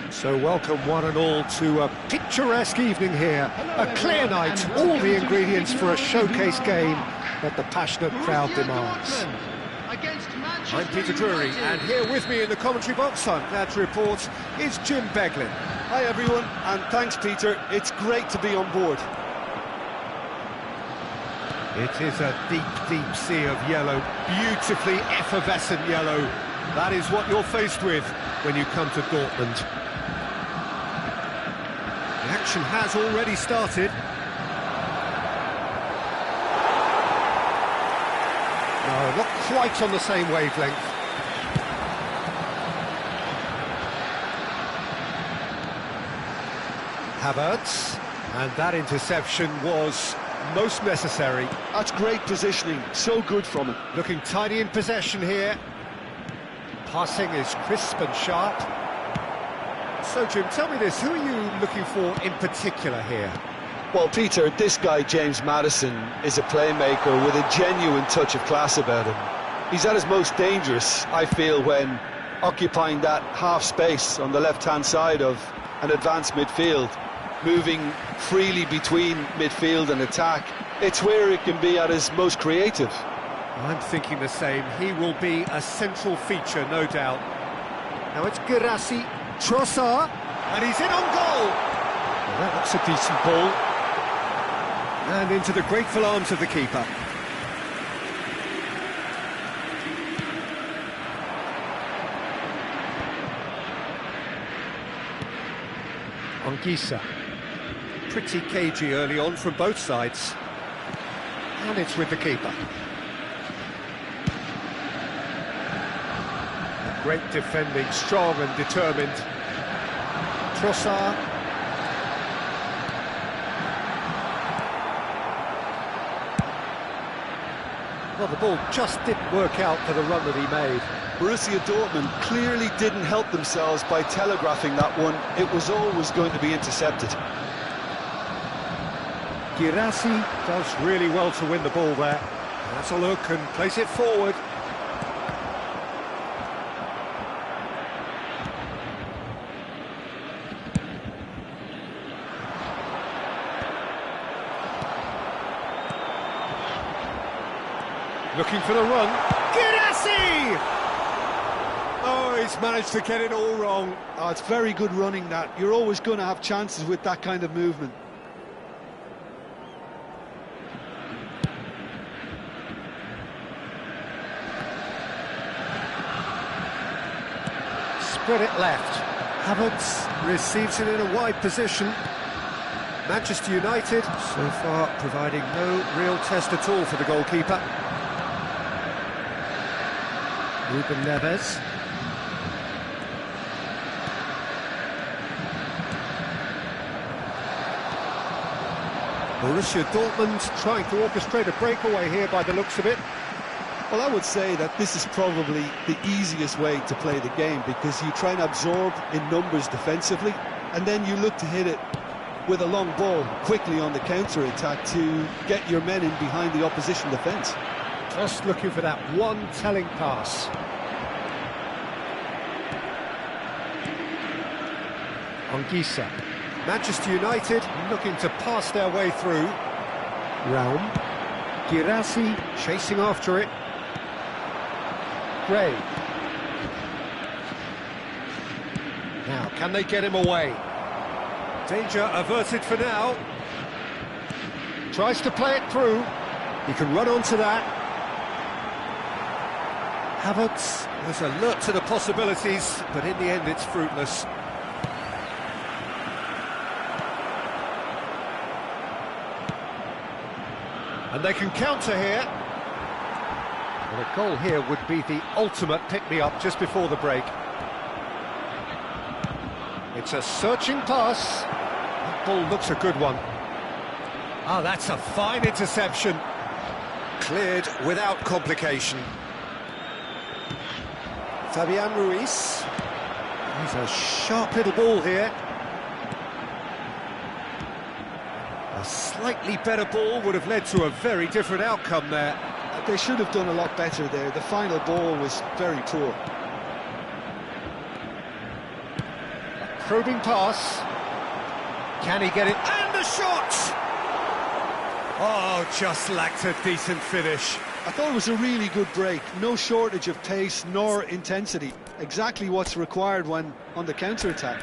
So welcome one and all to a picturesque evening here, a clear night, all the ingredients for a showcase game that the passionate crowd demands. I'm Peter Drury, and here with me in the commentary box, I'm glad to report, is Jim Beglin. Hi everyone, and thanks Peter, it's great to be on board. It is a deep, deep sea of yellow, beautifully effervescent yellow. That is what you're faced with when you come to Dortmund. The action has already started. No, not quite on the same wavelength. Havertz, and that interception was most necessary. That's great positioning, so good from him. Looking tidy in possession here. Passing is crisp and sharp. So, Jim, tell me this, who are you looking for in particular here? Well, Peter, this guy, James Maddison, is a playmaker with a genuine touch of class about him. He's at his most dangerous, I feel, when occupying that half space on the left-hand side of an advanced midfield, moving freely between midfield and attack. It's where it can be at his most creative. I'm thinking the same. He will be a central feature, no doubt. Now it's Guirassy, Trossard, and he's in on goal. Well, that looks a decent ball. And into the grateful arms of the keeper. Anguissa. Pretty cagey early on from both sides. And it's with the keeper. Great defending, strong and determined. Trossard. Well, the ball just didn't work out for the run that he made. Borussia Dortmund clearly didn't help themselves by telegraphing that one. It was always going to be intercepted. Guirassy does really well to win the ball there. That's a look and place it forward. Looking for the run. Girassi! Oh, he's managed to get it all wrong. Oh, it's very good running, that. You're always going to have chances with that kind of movement. Spread it left. Havertz receives it in a wide position. Manchester United, so far, providing no real test at all for the goalkeeper. Ruben Neves. Borussia Dortmund trying to orchestrate a breakaway here by the looks of it. Well, I would say that this is probably the easiest way to play the game, because you try and absorb in numbers defensively, and then you look to hit it with a long ball quickly on the counter-attack to get your men in behind the opposition defence. Just looking for that one telling pass. Anguissa. Manchester United looking to pass their way through. Raum. Girassi chasing after it. Gray. Now, can they get him away? Danger averted for now. Tries to play it through. He can run onto that. Havertz was alert to the possibilities, but in the end it's fruitless. And they can counter here. Well, a goal here would be the ultimate pick-me-up just before the break. It's a searching pass. That ball looks a good one. Ah, that's a fine interception. Cleared without complication. Fabian Ruiz. He's a sharp little ball here. A slightly better ball would have led to a very different outcome there. They should have done a lot better there. The final ball was very poor. A probing pass. Can he get it? And the shot! Oh, just lacked a decent finish. I thought it was a really good break. No shortage of pace nor intensity. Exactly what's required when on the counter-attack.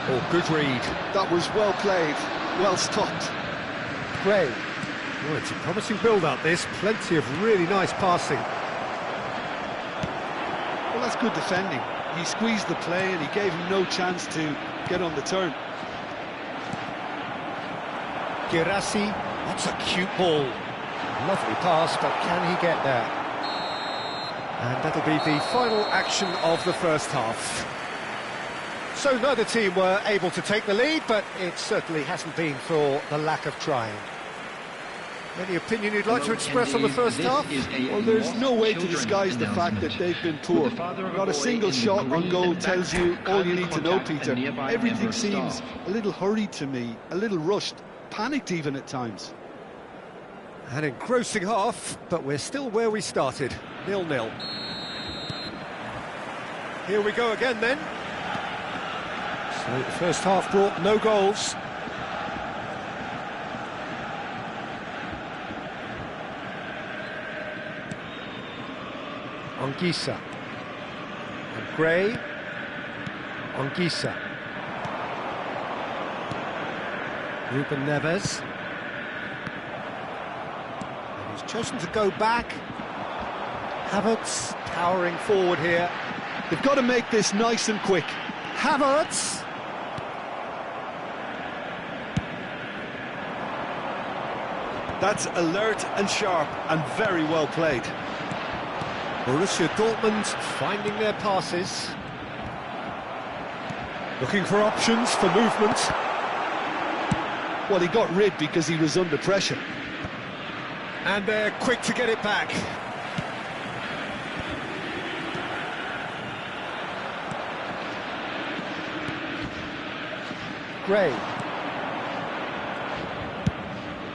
Oh, good read. That was well played, well stopped. Gray. Oh, it's a promising build-up, this. Plenty of really nice passing. Well, that's good defending. He squeezed the play and he gave him no chance to get on the turn. Girassi. That's a cute ball. Lovely pass, but can he get there? And that'll be the final action of the first half. So neither team were able to take the lead, but it certainly hasn't been for the lack of trying. Any opinion you'd like to express on the first half? Well, there's no way to disguise the fact that they've been poor. Not a single shot on goal tells you all you need to know, Peter. Everything seems a little hurried to me, a little rushed, panicked even at times. An engrossing half, but we're still where we started, 0-0. Here we go again then. So the first half brought no goals. Anguissa. And Gray. Anguissa. Ruben Neves. And he's chosen to go back. Havertz powering forward here. They've got to make this nice and quick. Havertz. That's alert and sharp and very well played. Borussia Dortmund finding their passes. Looking for options for movement. Well, he got rid because he was under pressure. And they're quick to get it back. Gray.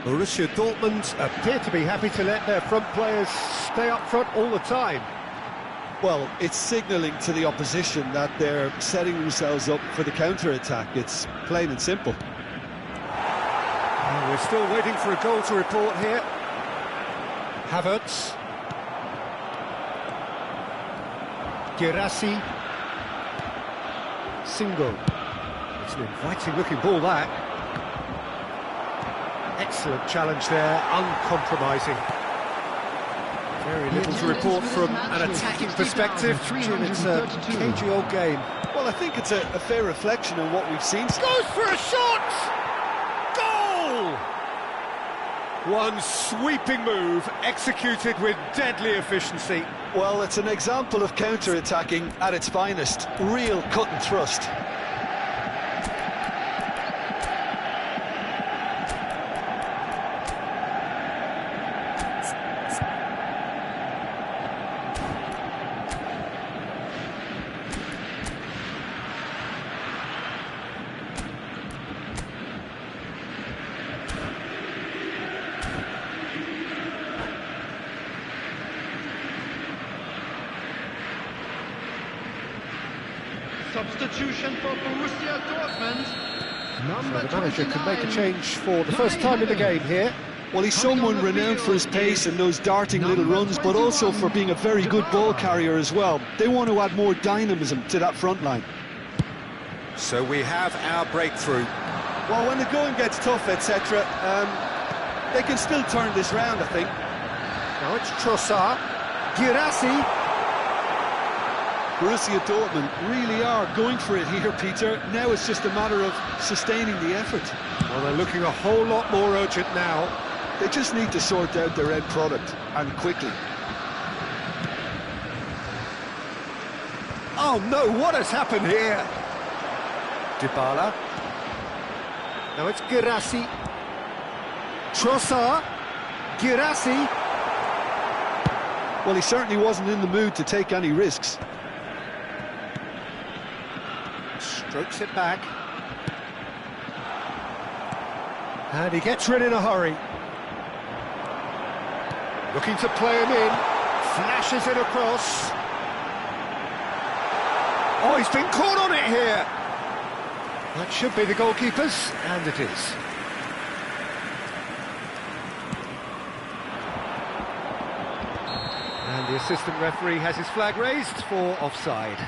Borussia Dortmund appear to be happy to let their front players stay up front all the time. Well, it's signalling to the opposition that they're setting themselves up for the counter-attack. It's plain and simple. We're still waiting for a goal to report here. Havertz. Guirassy. Singo. It's an inviting-looking ball, that. Excellent challenge there, uncompromising. Very little to report from an attacking perspective, and it's a cagey old game. Well, I think it's a fair reflection on what we've seen. Goes for a shot! Goal! One sweeping move, executed with deadly efficiency. Well, it's an example of counter-attacking at its finest. Real cut and thrust. Substitution for Borussia Dortmund. So the manager can make a change for the first time in the game here. Well, he's someone renowned for his pace and those darting little runs, but also for being a very good ball carrier as well. They want to add more dynamism to that front line. So we have our breakthrough. Well, when the going gets tough, etc., they can still turn this round, I think. Now it's Trossard. Guirassy. Borussia Dortmund really are going for it here, Peter. Now it's just a matter of sustaining the effort. Well, they're looking a whole lot more urgent now. They just need to sort out their end product, and quickly. Oh no, what has happened here? Dybala. Now it's Guirassy. Trossard. Guirassy. Well, he certainly wasn't in the mood to take any risks. Strokes it back. And he gets rid in a hurry. Looking to play him in. Flashes it across. Oh, he's been caught on it here. That should be the goalkeeper's, and it is. And the assistant referee has his flag raised for offside.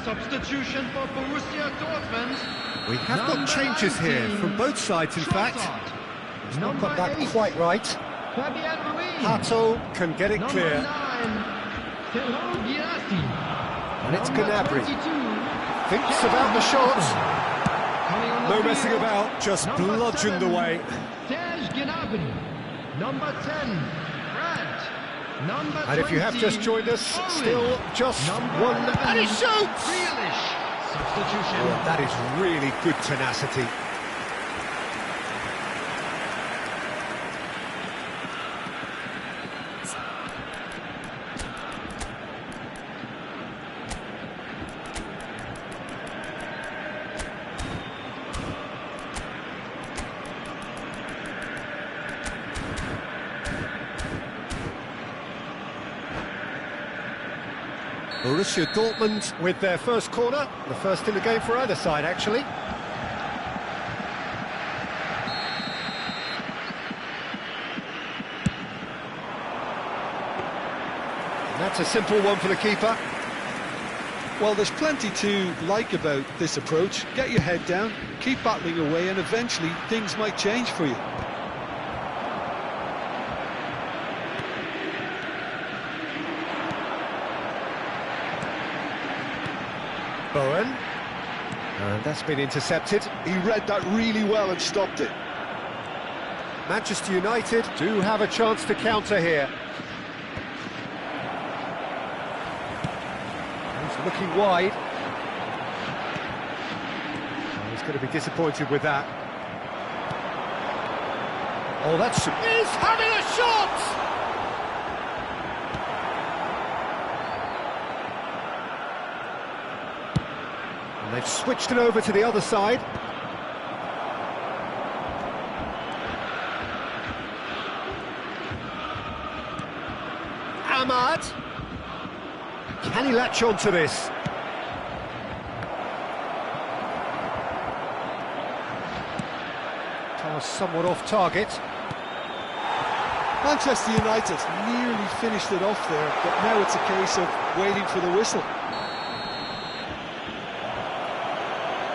Substitution for Borussia Dortmund. We have got changes here from both sides, in fact. He's not got that quite right. Hato can get it clear. And it's Gnabry. Thinks about the shot. No messing about, just bludgeoned away. Number 10, And if you have just joined us, still just one, and he shoots! Substitution. Oh, that is really good tenacity. Borussia Dortmund with their first corner, the first in the game for either side, actually. And that's a simple one for the keeper. Well, there's plenty to like about this approach. Get your head down, keep battling away, and eventually things might change for you. Bowen. And that's been intercepted. He read that really well and stopped it. Manchester United do have a chance to counter here. He's looking wide. Oh, he's going to be disappointed with that. Oh, that's... He's having a shot! And they've switched it over to the other side. Ahmad. Can he latch on to this? Pass somewhat off target. Manchester United nearly finished it off there, but now it's a case of waiting for the whistle.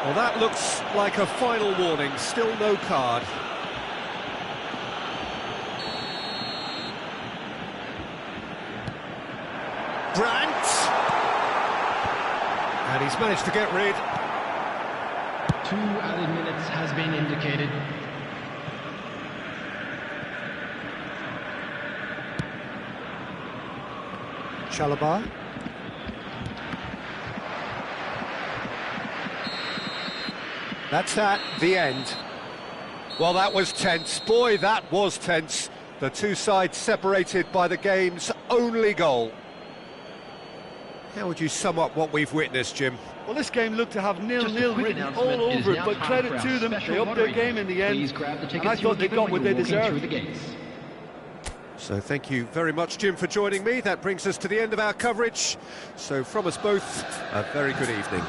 Well, that looks like a final warning. Still no card. Brandt! And he's managed to get rid. 2 added minutes has been indicated. Chalobah. That's at the end. Well, that was tense. Boy, that was tense. The two sides separated by the game's only goal. How would you sum up what we've witnessed, Jim? Well, this game looked to have 0-0 written all over it, but credit to them, they upped their game in the end, and I thought they got what they deserved. So thank you very much, Jim, for joining me. That brings us to the end of our coverage. So from us both, a very good evening.